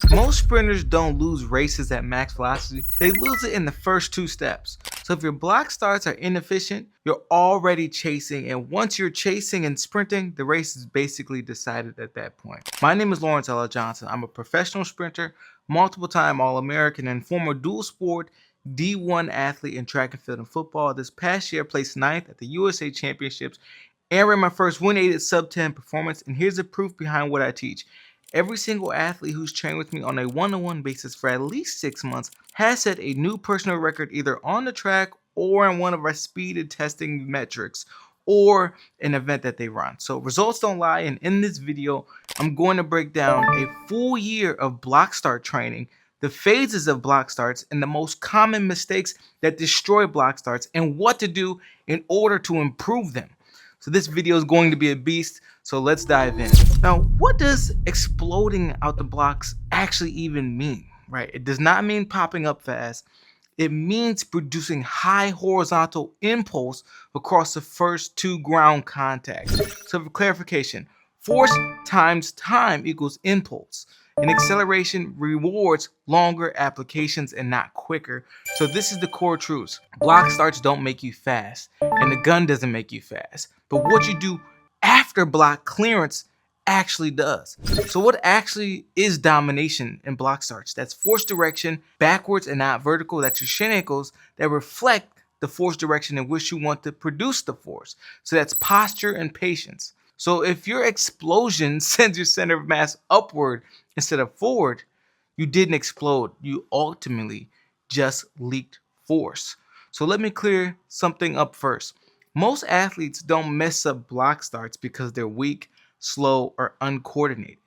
Most sprinters don't lose races at max velocity, they lose it in the first two steps. So if your block starts are inefficient, you're already chasing, and once you're chasing and sprinting, the race is basically decided at that point. My name is Lawrence Ella Johnson. I'm a professional sprinter, multiple time All-American, and former dual sport D1 athlete in track and field and football. This past year I placed 9th at the USA Championships and ran my first win-aided sub-10 performance, and here's the proof behind what I teach. Every single athlete who's trained with me on a one-on-one basis for at least 6 months has set a new personal record either on the track or in one of our speed testing metrics or an event that they run. So results don't lie, and in this video, I'm going to break down a full year of block start training, the phases of block starts, and the most common mistakes that destroy block starts, and what to do in order to improve them. So this video is going to be a beast, so let's dive in. Now, what does exploding out the blocks actually even mean, right? It does not mean popping up fast. It means producing high horizontal impulse across the first two ground contacts. So for clarification, force times time equals impulse. And acceleration rewards longer applications and not quicker. So this is the core truths. Block starts don't make you fast, and the gun doesn't make you fast. But what you do after block clearance actually does. So what actually is domination in block starts? That's force direction backwards and not vertical. That's your shin ankles that reflect the force direction in which you want to produce the force. So that's posture and patience. So if your explosion sends your center of mass upward instead of forward, you didn't explode. You ultimately just leaked force. So let me clear something up first. Most athletes don't mess up block starts because they're weak, slow, or uncoordinated.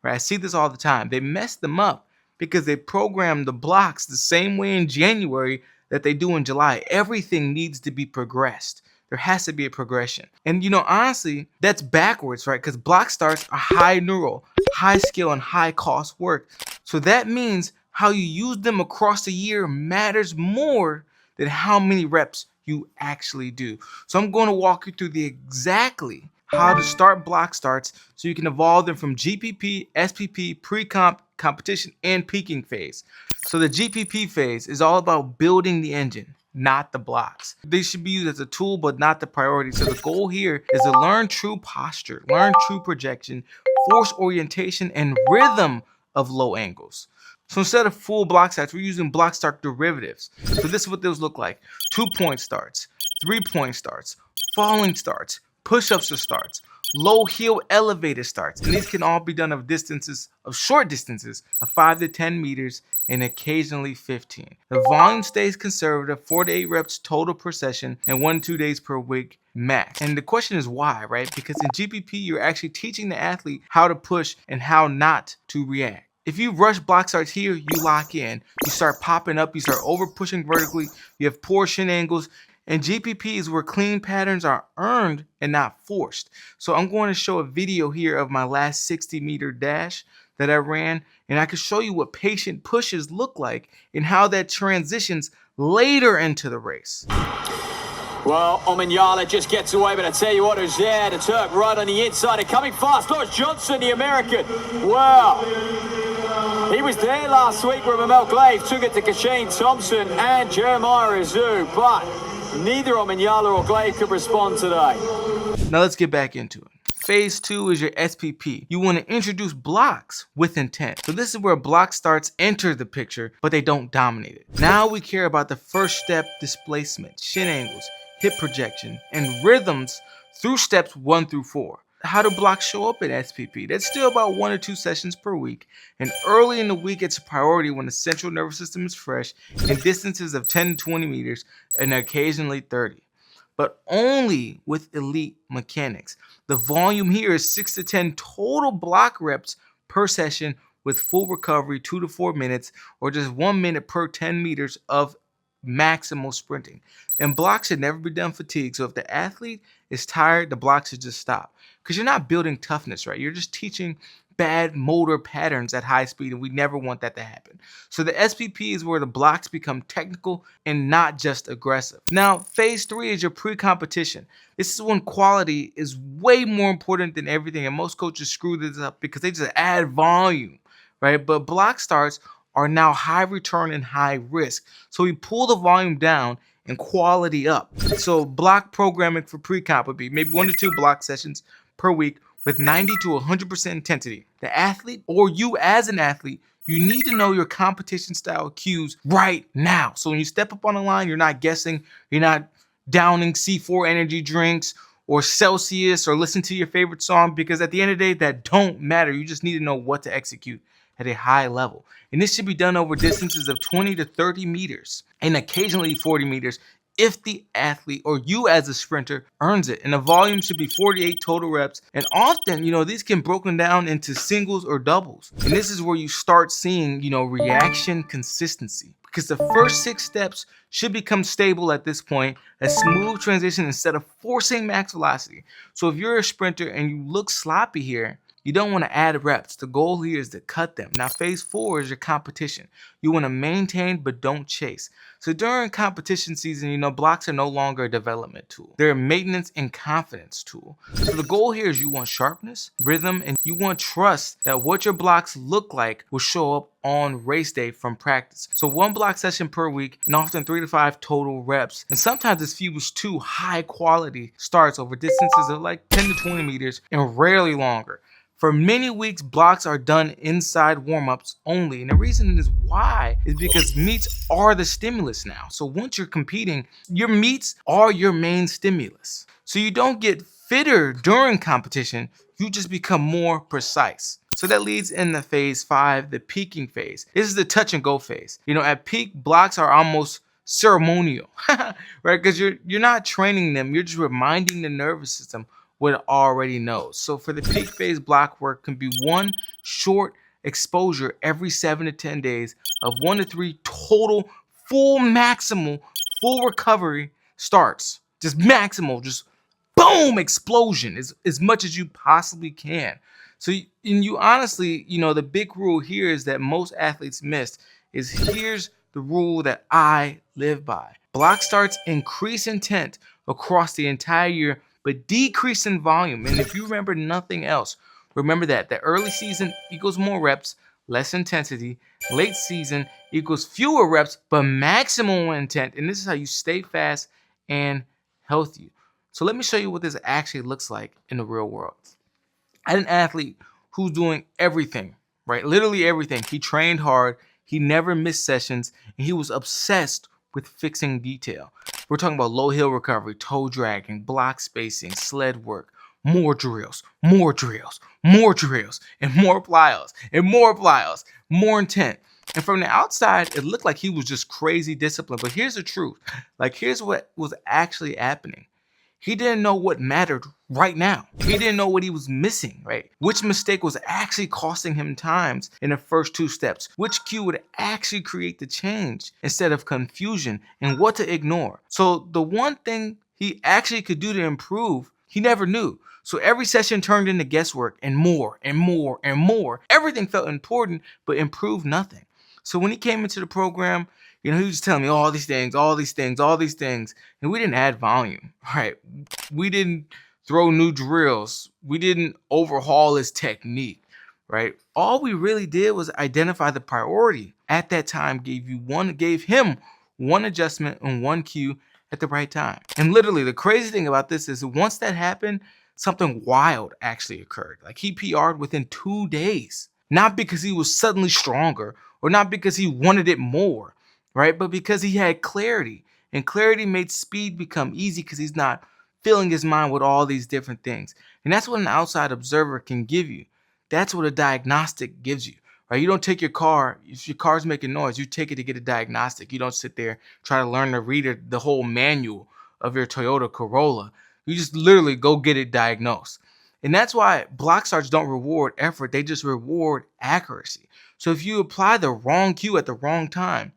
Right? I see this all the time. They mess them up because they program the blocks the same way in January that they do in July. Everything needs to be progressed. There has to be a progression. And honestly, that's backwards, right? Because block starts are high neural, high skill, and high cost work. So that means how you use them across the year matters more than how many reps you actually do. So I'm going to walk you through exactly how to start block starts so you can evolve them from GPP, SPP, pre-comp, competition, and peaking phase. So the GPP phase is all about building the engine, not the blocks. They should be used as a tool, but not the priority. So the goal here is to learn true posture, learn true projection, force orientation, and rhythm of low angles. So instead of full block starts, we're using block start derivatives. So this is what those look like. 2-point starts, 3-point starts, falling starts, push-ups to starts, low heel elevated starts. And these can all be done of short distances of 5 to 10 meters and occasionally 15. The volume stays conservative, 4 to 8 reps total per session and 1 to 2 days per week max. And the question is why, right? Because in GPP, you're actually teaching the athlete how to push and how not to react. If you rush block starts here, you lock in. You start popping up, you start over pushing vertically, you have poor shin angles, and GPP is where clean patterns are earned and not forced. So I'm going to show a video here of my last 60-meter dash that I ran, and I can show you what patient pushes look like and how that transitions later into the race. Well, Omanyala just gets away, but I tell you what, who's there? The Turk right on the inside and coming fast. Lawrence Johnson, the American. Wow. He was there last week where Mamel Glaive took it to Kashane Thompson and Jeremiah Azu, but neither Omanyala or Glaive could respond today. Now let's get back into it. Phase 2 is your SPP. You want to introduce blocks with intent. So this is where block starts enter the picture, but they don't dominate it. Now we care about the first step displacement, shin angles, hip projection, and rhythms through steps 1 through 4. How do blocks show up in SPP? That's still about 1 or 2 sessions per week, and early in the week it's a priority when the central nervous system is fresh in distances of 10 to 20 meters and occasionally 30. But only with elite mechanics. The volume here is 6 to 10 total block reps per session with full recovery 2 to 4 minutes or just 1 minute per 10 meters of maximal sprinting. And blocks should never be done fatigued. So if the athlete is tired, the block should just stop. Because you're not building toughness, right? You're just teaching bad motor patterns at high speed, and we never want that to happen. So the SPP is where the blocks become technical and not just aggressive. Now, phase 3 is your pre-competition. This is when quality is way more important than everything, and most coaches screw this up because they just add volume, right? But block starts are now high return and high risk. So we pull the volume down and quality up. So block programming for pre-comp would be maybe 1 to 2 block sessions per week with 90 to 100% intensity. The athlete, or you as an athlete, you need to know your competition style cues right now. So when you step up on the line, you're not guessing, you're not downing C4 energy drinks or Celsius or listen to your favorite song, because at the end of the day, that don't matter. You just need to know what to execute at a high level. And this should be done over distances of 20 to 30 meters and occasionally 40 meters if the athlete or you as a sprinter earns it. And the volume should be 48 total reps. And often, these can be broken down into singles or doubles. And this is where you start seeing, reaction consistency. Because the first 6 steps should become stable at this point, a smooth transition instead of forcing max velocity. So if you're a sprinter and you look sloppy here, you don't want to add reps. The goal here is to cut them. Now, phase 4 is your competition. You want to maintain, but don't chase. So during competition season, blocks are no longer a development tool. They're a maintenance and confidence tool. So the goal here is you want sharpness, rhythm, and you want trust that what your blocks look like will show up on race day from practice. So 1 block session per week and often 3 to 5 total reps. And sometimes as few as 2 high quality starts over distances of like 10 to 20 meters and rarely longer. For many weeks, blocks are done inside warm-ups only. And the reason is why is because meets are the stimulus now. So once you're competing, your meets are your main stimulus. So you don't get fitter during competition, you just become more precise. So that leads into phase 5, the peaking phase. This is the touch and go phase. At peak, blocks are almost ceremonial, right? Because you're not training them, you're just reminding the nervous system what it already knows. So for the peak phase, block work can be 1 short exposure every 7 to 10 days of 1 to 3 total full maximal full recovery starts. Just maximal, just boom, explosion as much as you possibly can. So you honestly, the big rule here is that most athletes miss is here's the rule that I live by. Block starts increase intent across the entire year, but decrease in volume. And if you remember nothing else, remember that the early season equals more reps, less intensity. Late season equals fewer reps, but maximum intent. And this is how you stay fast and healthy. So let me show you what this actually looks like in the real world. I had an athlete who's doing everything, right? Literally everything. He trained hard. He never missed sessions, and he was obsessed with fixing detail. We're talking about low hill recovery, toe dragging, block spacing, sled work, more drills, more drills, more drills, and more plyos, and more plyos, more intent. And from the outside, it looked like he was just crazy disciplined. But here's the truth. Here's what was actually happening. He didn't know what mattered right now. He didn't know what he was missing, right? Which mistake was actually costing him times in the first 2 steps? Which cue would actually create the change instead of confusion, and what to ignore? So the one thing he actually could do to improve, he never knew. So every session turned into guesswork and more and more and more. Everything felt important, but improved nothing. So when he came into the program, he was just telling me all these things, all these things, all these things. And we didn't add volume, right? We didn't throw new drills. We didn't overhaul his technique, right? All we really did was identify the priority. At that time, gave him one adjustment and 1 cue at the right time. And literally, the crazy thing about this is once that happened, something wild actually occurred. He PR'd within 2 days. Not because he was suddenly stronger or not because he wanted it more, right? But because he had clarity, and clarity made speed become easy because he's not filling his mind with all these different things. And that's what an outside observer can give you. That's what a diagnostic gives you, right? You don't take your car, if your car's making noise, you take it to get a diagnostic. You don't sit there, try to learn to read the whole manual of your Toyota Corolla. You just literally go get it diagnosed. And that's why block starts don't reward effort, they just reward accuracy. So if you apply the wrong cue at the wrong time,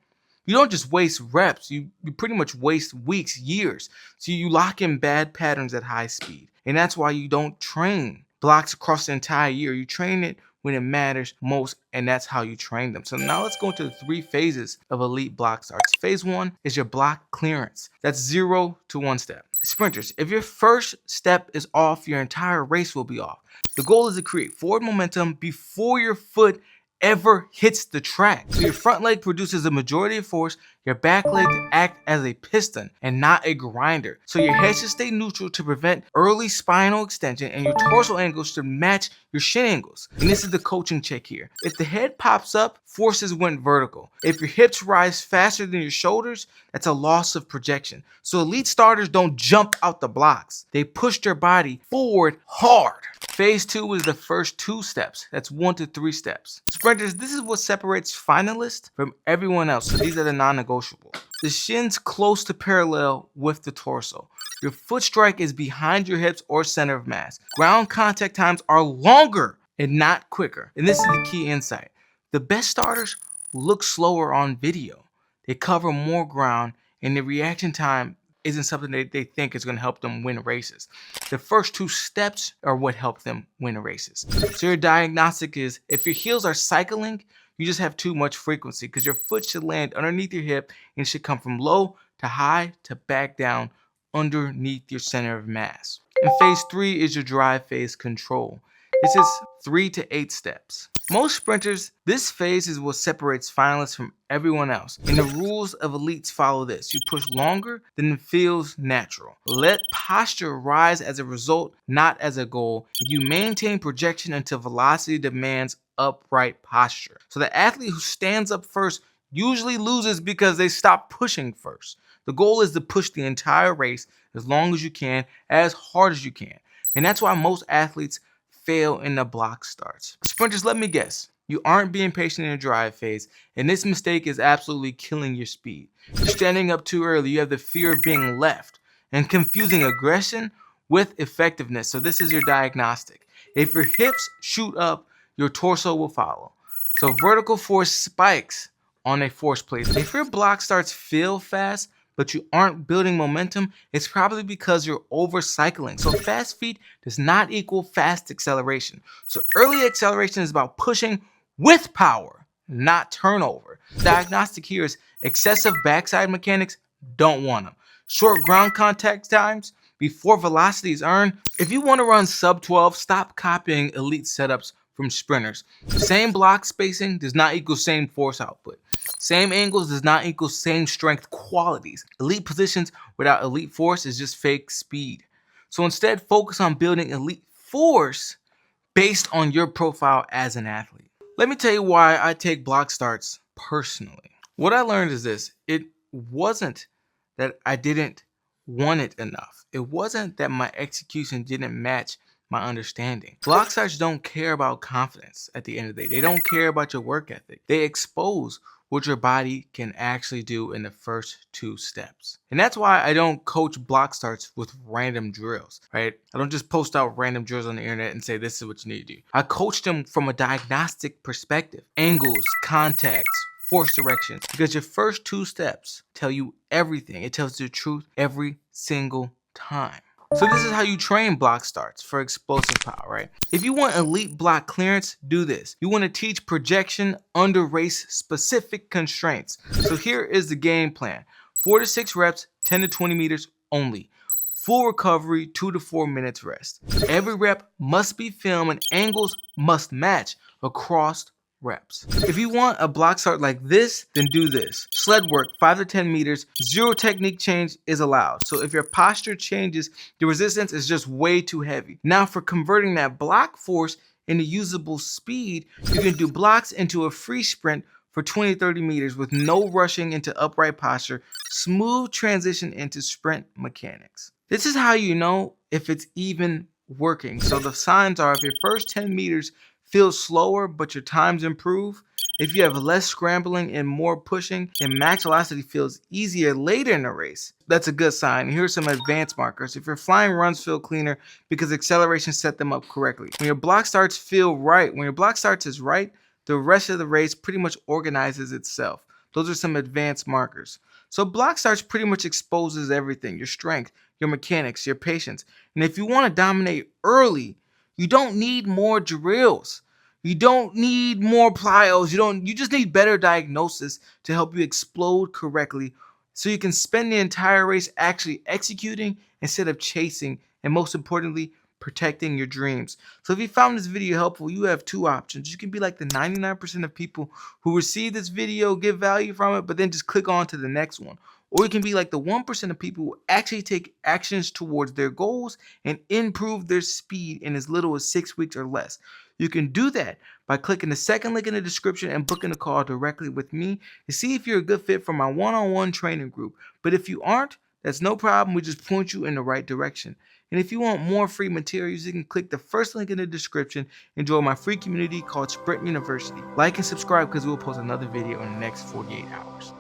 you don't just waste reps, you pretty much waste weeks, years. So you lock in bad patterns at high speed. And that's why you don't train blocks across the entire year. You train it when it matters most, and that's how you train them. So now let's go into the 3 phases of elite block starts. Phase 1 is your block clearance. That's 0 to 1 step. Sprinters, if your first step is off, your entire race will be off. The goal is to create forward momentum before your foot ever hits the track. So your front leg produces the majority of force, your back legs act as a piston and not a grinder. So your head should stay neutral to prevent early spinal extension, and your torso angles should match your shin angles. And this is the coaching check here. If the head pops up, forces went vertical. If your hips rise faster than your shoulders, that's a loss of projection. So elite starters don't jump out the blocks. They push their body forward hard. Phase 2 is the first 2 steps. That's 1 to 3 steps. Sprinters, this is what separates finalists from everyone else. So these are the non-negotiable. The shins close to parallel with the torso. Your foot strike is behind your hips or center of mass. Ground contact times are longer and not quicker. And this is the key insight. The best starters look slower on video. They cover more ground, and the reaction time isn't something that they think is going to help them win races. The first 2 steps are what help them win races. So your diagnostic is, if your heels are cycling, you just have too much frequency, because your foot should land underneath your hip and it should come from low to high to back down underneath your center of mass. And phase 3 is your drive phase control. This is 3 to 8 steps. Most sprinters, this phase is what separates finalists from everyone else. And the rules of elites follow this. You push longer than it feels natural. Let posture rise as a result, not as a goal. You maintain projection until velocity demands upright posture. So the athlete who stands up first usually loses because they stop pushing first. The goal is to push the entire race as long as you can, as hard as you can. And that's why most athletes fail in the block starts. Sprinters, let me guess. You aren't being patient in the drive phase, and this mistake is absolutely killing your speed. You're standing up too early. You have the fear of being left and confusing aggression with effectiveness. So this is your diagnostic. If your hips shoot up, your torso will follow. So vertical force spikes on a force plate. If your block starts feel fast, but you aren't building momentum, it's probably because you're overcycling. So fast feet does not equal fast acceleration. So early acceleration is about pushing with power, not turnover. Diagnostic here is excessive backside mechanics, don't want them. Short ground contact times before velocity is earned. If you want to run sub 12, stop copying elite setups from sprinters. Same block spacing does not equal same force output. Same angles does not equal same strength qualities. Elite positions without elite force is just fake speed. So instead, focus on building elite force based on your profile as an athlete. Let me tell you why I take block starts personally. What I learned is this: it wasn't that I didn't want it enough. It wasn't that my execution didn't match my understanding. Block starts don't care about confidence at the end of the day. They don't care about your work ethic. They expose what your body can actually do in the first 2 steps. And that's why I don't coach block starts with random drills, right? I don't just post out random drills on the internet and say, this is what you need to do. I coach them from a diagnostic perspective. Angles, contacts, force directions. Because your first 2 steps tell you everything. It tells you the truth every single time. So this is how you train block starts for explosive power, right? If you want elite block clearance, do this. You want to teach projection under race specific constraints. So here is the game plan. 4 to 6 reps, 10 to 20 meters only. Full recovery, 2 to 4 minutes rest. Every rep must be filmed and angles must match across reps. If you want a block start like this, then do this. Sled work, 5 to 10 meters, 0 technique change is allowed. So if your posture changes, the resistance is just way too heavy. Now for converting that block force into usable speed, you can do blocks into a free sprint for 20 to 30 meters with no rushing into upright posture, smooth transition into sprint mechanics. This is how you know if it's even working. So the signs are, if your first 10 meters feels slower, but your times improve. If you have less scrambling and more pushing, and max velocity feels easier later in the race, that's a good sign. Here are some advanced markers. If your flying runs feel cleaner because acceleration set them up correctly. When your block starts feel right, when your block starts is right, the rest of the race pretty much organizes itself. Those are some advanced markers. So block starts pretty much exposes everything: your strength, your mechanics, your patience. And if you want to dominate early, you don't need more drills. You don't need more plyos. You just need better diagnosis to help you explode correctly, so you can spend the entire race actually executing instead of chasing, and most importantly, protecting your dreams. So if you found this video helpful, you have two options. You can be like the 99% of people who receive this video, get value from it, but then just click on to the next one. Or you can be like the 1% of people who actually take actions towards their goals and improve their speed in as little as 6 weeks or less. You can do that by clicking the second link in the description and booking a call directly with me to see if you're a good fit for my one-on-one training group. But if you aren't, that's no problem. We just point you in the right direction. And if you want more free materials, you can click the first link in the description and join my free community called Sprint University. Like and subscribe because we'll post another video in the next 48 hours.